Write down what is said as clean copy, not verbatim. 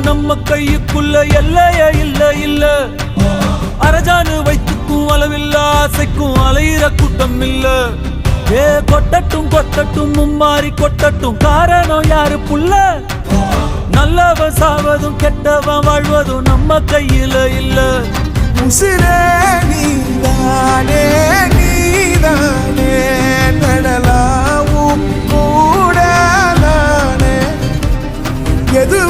நம்ம கையுக்குள்ள எல்லைய இல்ல இல்ல அரஜானு வைத்துக்கும் அளவில்ல ஆசைக்கும் அலையிற கூட்டம் இல்ல ஏ கொட்டட்டும் கொட்டட்டும் மும்மாறி கொட்டட்டும் காரணம் யாரு புள்ள நல்லவன் சாவதும் கெட்டவன் வாழ்வதும் நம்ம கையில இல்ல உசிரே நீதானே நீதானே நடலாவும் கூட நானே எது